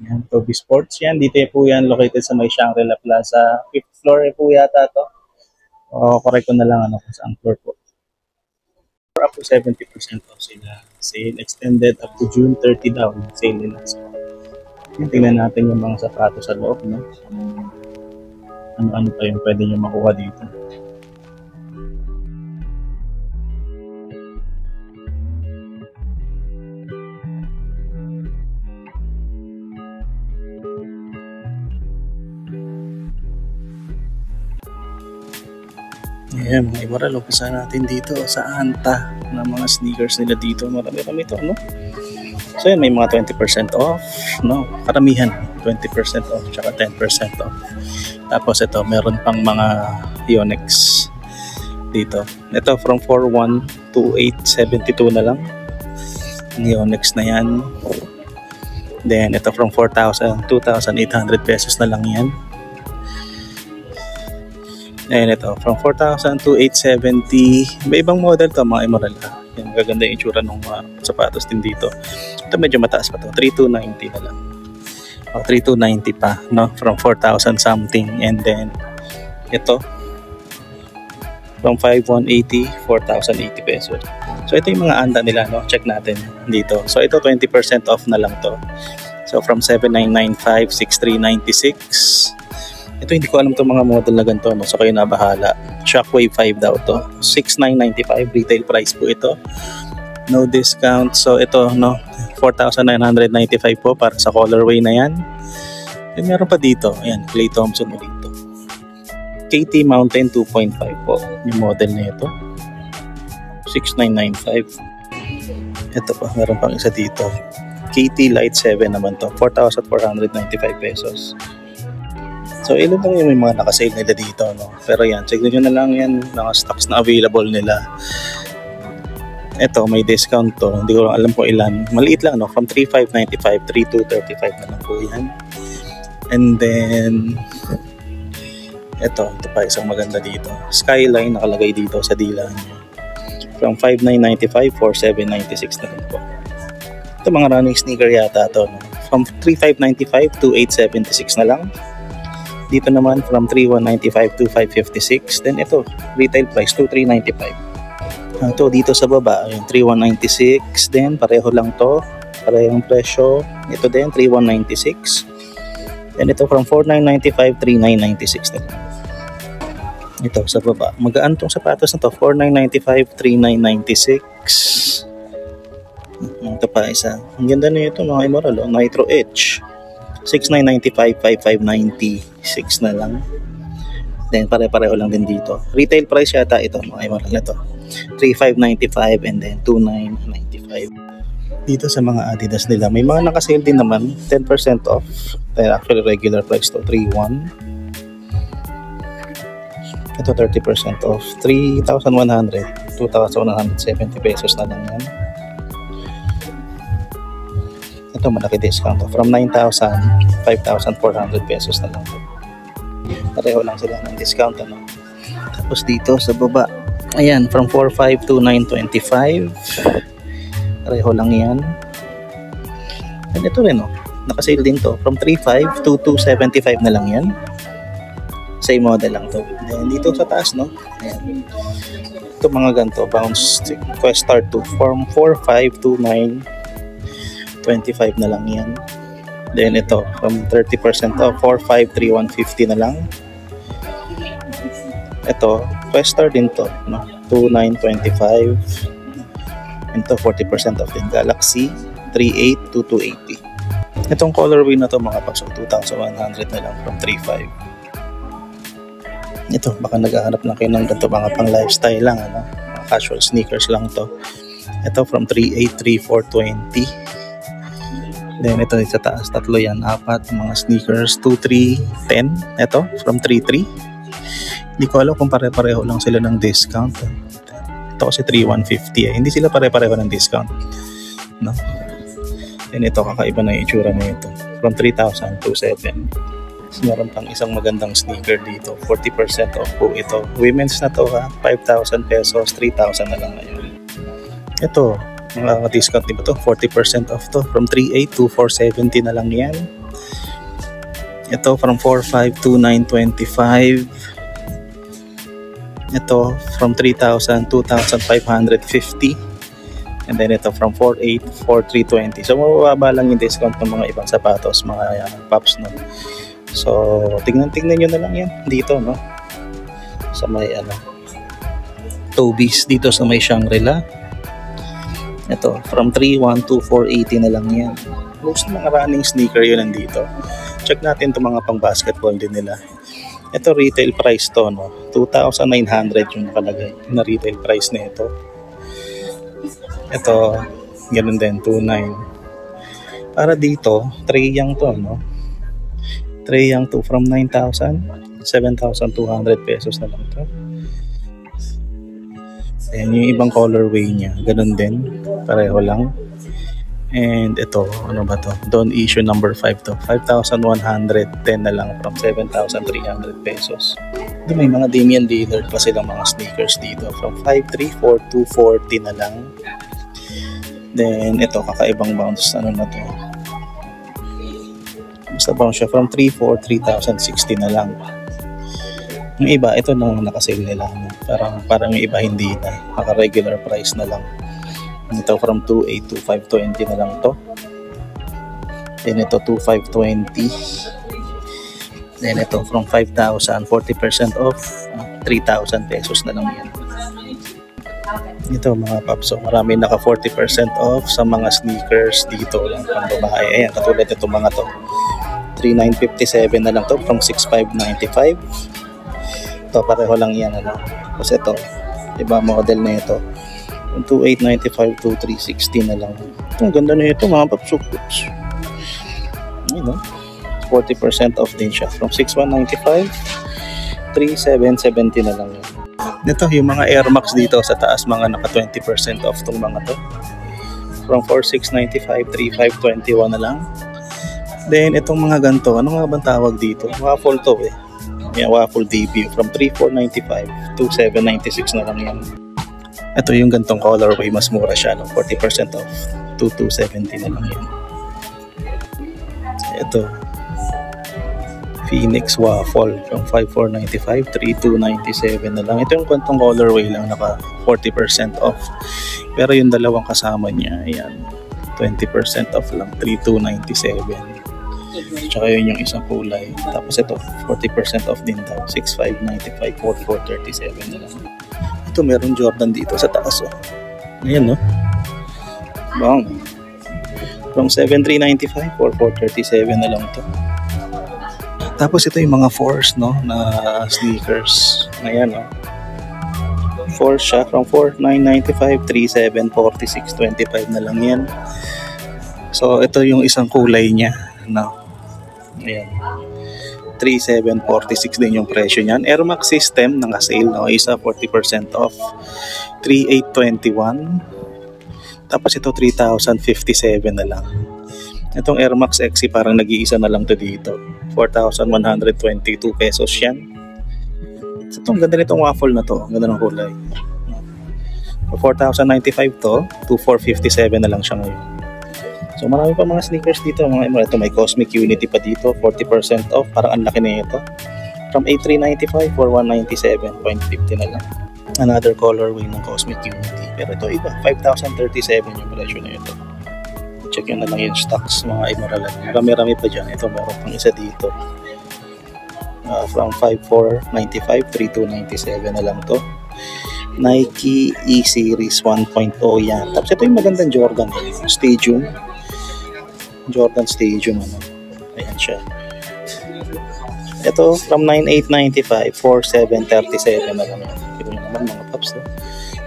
Yan, Toby Sports yan. Dito po yan located sa may Shangri-La Plaza. 5th floor po yata to. O, correct ko na lang ano kung saan floor po. Up to 70% off sila. Sale extended up to June 30 daw. Sale nila. So, yan, tingnan natin yung mga sapatos sa loob. No? Ano-ano pa yung pwede nyo makuha dito. Ayan, mga ibaral, umpisa natin dito sa Anta ng mga sneakers nila dito. Marami-rami ito, no? So yan, may mga 20% off, no? Karamihan, 20% off, tsaka 10% off. Tapos ito, meron pang mga Yonex dito. Ito, from 4,1 to 872 na lang. Yonex na yan. Then, ito from 4,000, 2,800 pesos na lang yan. Ayan ito, from 4,000 to 870. May ibang model to mga Emerald. Yung magaganda yung itsura ng sapatos din dito. Ito medyo mataas pa to, 3,290 na lang. O 3,290 pa, no? From 4,000 something. And then ito from 5,180, 4,080 pesos. So ito yung mga anda nila, no? Check natin dito. So ito 20% off na lang to. So from 7,995, 6,396. Ito hindi ko alam itong mga model na ganito, no? So kayo na bahala. Shockwave 5 daw to. 6,995 retail price po ito. No discount. So ito, no, 4,995 po para sa colorway na yan. And meron pa dito. Ayan, Clay Thompson ulit dito. KT Mountain 2.5 po. Yung model na ito. 6,995. Ito pa, meron pang isa dito. KT Light 7 naman to. 4,495 pesos. So, ilan lang yung may mga nakasale nila dito, no? Pero yan, check nyo na lang yan, mga stocks na available nila. Ito, may discount to. Hindi ko alam po ilan. Maliit lang, no? From 3,595, 3,235 na lang po yan. And then, ito pa isang maganda dito. Skyline nakalagay dito sa dila nyo. From 5,995, 4,796 na lang po. Ito, mga running sneaker yata to, no? From 3,595 to 876 na lang. Dito naman from 3,195 to 556. Then ito, retail price 2,395. Ito dito sa baba, yung 3,196. Then pareho lang to, parehong presyo. Ito din 3,196. Then ito from 4,995, 3,996 na lang. Ito sa baba, magaan tong sapatos na to, 4,995, 3,996. Ito pa isa. Ang ganda na ito mga Emerald, oh, Nitro Edge. 6,995, 5,596 na lang. Then pare-pareho lang din dito. Retail price yata ito mga Emerald na to. 3,595 and then 2,995. Dito sa mga Adidas nila, may mga nakasale din naman, 10% off. Actually regular price to 3,100. Ito 30% off, 3,100, 2,170 pesos na lang yan. Ito malaki discount to. From 9,000, 5,400 pesos na lang. Pareho lang sila ng discount, ano. Tapos dito sa baba, ayan, from 4,500 to 9,25. Pareho lang yan. And ito rin, oh, nakasale din to. From 3,500 to 2,75 na lang yan. Same model lang to. Then dito sa taas, no, ayan, ito mga ganito, bounce Quest Star 2 from 4,500 to 9,25 na lang yan. Then ito from 30% off, 4,500, 3,150 na lang. Ito Quest Star din to, no, 2,925. Ito 40% off din, Galaxy 3,800 to 2,80. Itong colorway na to mga paps, 2,100 na lang from 3,500. Ito, baka naghahanap lang kayo ng ganito, mga pang lifestyle lang, ano, mga casual sneakers lang to. Ito from 3,800, 3,420. Then ito sa taas, tatlo yan, apat mga sneakers, 2,310. Ito from 3,300. Hindi ko alam kung pare-pareho lang sila ng discount. Ito kasi 3,150 hindi sila pare-pareho ng discount, no? Then ito, kakaiba na yung itsura na ito, from 3,000 to 7,000. Meron pang isang magandang sneaker dito, 40% off po ito. Women's na to, ha, 5,000 pesos, 3,000 na lang ngayon. Ito, mga discount din ba to? 40% off to, from 3,800 to 470 na lang yan. Ito from 4.5 to 9.25. Ito from 3,000 2,550. And then ito from 4.8 4,320. So mababa lang yung discount ng mga ibang sapatos, mga Pops, no. So tingnan nyo na lang yan dito, no, sa may Toby's dito sa may Shangri-La. Ito from 3.1 to 4.80 na lang yan. Most ng mga running sneaker yun nandito. Check natin itong mga pang basketball din nila. Ito retail price to, no, 2,900 yung nakalagay na retail price na ito. Ito ganun din, 2,900. Para dito Trae-Young to, no, Trae-Young to from 9,000 7,200 pesos na lang to. Ayan yung ibang colorway niya, ganun din, pareho lang. And ito, ano ba to? Don't issue number 5 to. 5,110 na lang from 7,300 pesos. Ito may mga Damian Lillard pa silang mga sneakers dito. From 5,342 to 40 na lang. Then ito, kakaibang bounce. Ano na to? Basta bounce siya from 3,400 3,060 na lang. Yung iba, ito nang nakasale nila. Parang yung iba hindi na. Naka-regular price na lang. Ito from 2,800 to 5,20 na lang to. Then ito 2,520. Then ito from 5,000 40% off, 3,000 pesos na lang yan. Ito mga Pops, so marami naka 40% off sa mga sneakers dito lang pang babae. Ayan, katulad itong mga to. 3,957 na lang to from 6,595. Ito pareho lang yan, ano. Kasi ito, iba model na ito. From 2,895 to 360 na lang. Ang ganda na ito mga Pops. You know, 40% off din siya. From 6,195, 3,770 na lang yan. Ito yung mga Air Max dito sa taas, mga naka 20% off tong mga to. From 4,695, 3,521 na lang. Then itong mga ganito, ano nga bang tawag dito? Waffle to eh. Yan, waffle debut from 3,495 to 796 na lang yan. Ito yung gantong colorway, mas mura siya, no? 40% off to 270 na lang yan. Ito Phoenix Waffle from 5,495 3,297 na lang. Ito yung kwentong colorway lang, naka 40% off. Pero yung dalawang kasama niya, ayan, 20% off lang, 3,297. Tsaka yun yung isang kulay. Tapos ito 40% off din daw, 6,595 4,437 na lang. Ito meron Jordan dito sa taas, oh. Ayan, no, bang, from 7,395 4,437 na lang to. Tapos ito yung mga Force, no, na sneakers. Ayan, no, Force siya from 4,995 3,746 25 na lang yan. So ito yung isang kulay niya, no. Ayan, 3,746 din yung presyo niyan. Air Max system naka-sale, no, isa 40% off, 3,821. Tapos ito 3,057 na lang. Itong Air Max XC parang nag-iisa na lang to dito, 4,122 pesos yan. So itong ganda nitong waffle na to, ganda ng kulay. 4,095 to 2,457 na lang siya ngayon. So marami pa mga sneakers dito, mga ito, may Cosmic Unity pa dito, 40% off, parang ang laki na ito. From 8,395 4,197.50 na lang. Another colorway ng Cosmic Unity, pero ito iba, 5,037 yung presyo na ito. Check nyo na lang yung stocks, mga Immoralan. Marami-rami pa dyan. Ito meron pang isa dito, from 5,495 3,297 na lang to. Nike E-Series 1.0 yan. Tapos ito yung magandang Jordan Stadium, Jordan Stadium, ano. Ayan siya. Ito from 9,895 4,737 na lang. Ito nyo naman mga Pops, no?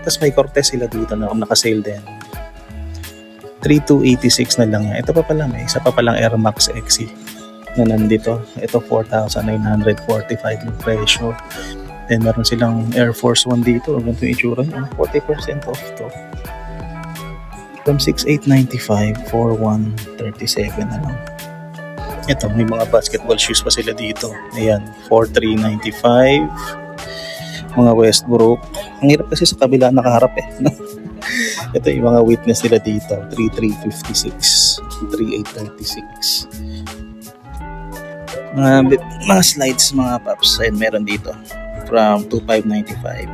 Tapos may Cortez sila dito na naka-sale din, 3,286 na lang yan. Ito pa pala, may isa pa palang Air Max XC na nandito. Ito 4,945 yung presyo. Then meron silang Air Force 1 dito, ganito yung itsura, 40% off to. From 6,895 4,137 na lang. Ito, may mga basketball shoes pa sila dito. Ayan, 4,395. Mga Westbrook. Ang hirap kasi sa kabila nakaharap eh. Ito yung mga Witness nila dito, 3,356, 3,836. Mga slides mga paps. Ayun, meron dito. From 2,595.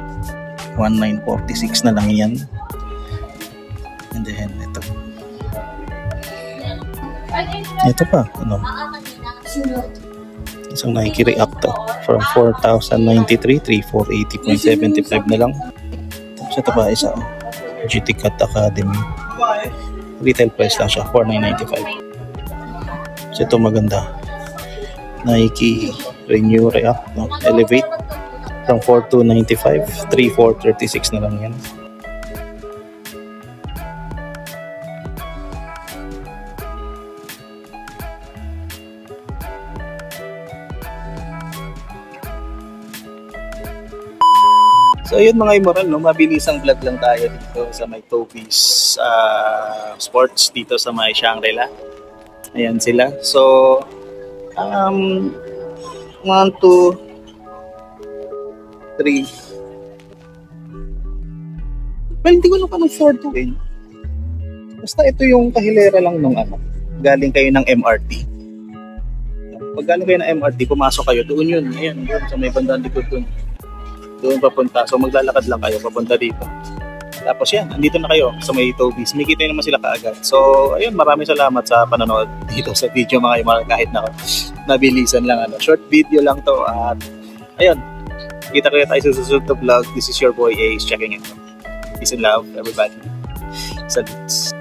1,946 na lang yan. And then, ito. Ito pa, ano? Isang Nike React from 4,093, 3,480.75 na lang. Tapos ito pa, isa, GT Cut Academy. Retail price lang siya, 4,995. So ito maganda. Nike Renew React, no? Elevate from 4,295, 3,436 na lang yan. So ayun mga Imoral, no? Mabilisang vlog lang tayo dito sa may Toby's Sports dito sa may Shangri-La. Ayan sila. So 1, 2, 3. Well, hindi ko na pa ng 4 to eh. Basta ito yung kahilera lang nung ano. Galing kayo ng MRT. Pag galing kayo ng MRT, pumasok kayo. Doon yun. Ayan, doon sa may bandang likod doon. Doon papunta. So maglalakad lang kayo papunta dito. Tapos yan, andito na kayo sa may Toby's. May kita naman sila kaagad. So ayun, maraming salamat sa panonood dito sa video mga Imoral. Kahit na nabilisan lang ano. Short video lang to. At ayun, kita kayo tayo sa susunod na vlog. This is your boy Ace checking in. Peace and love everybody. Salutes.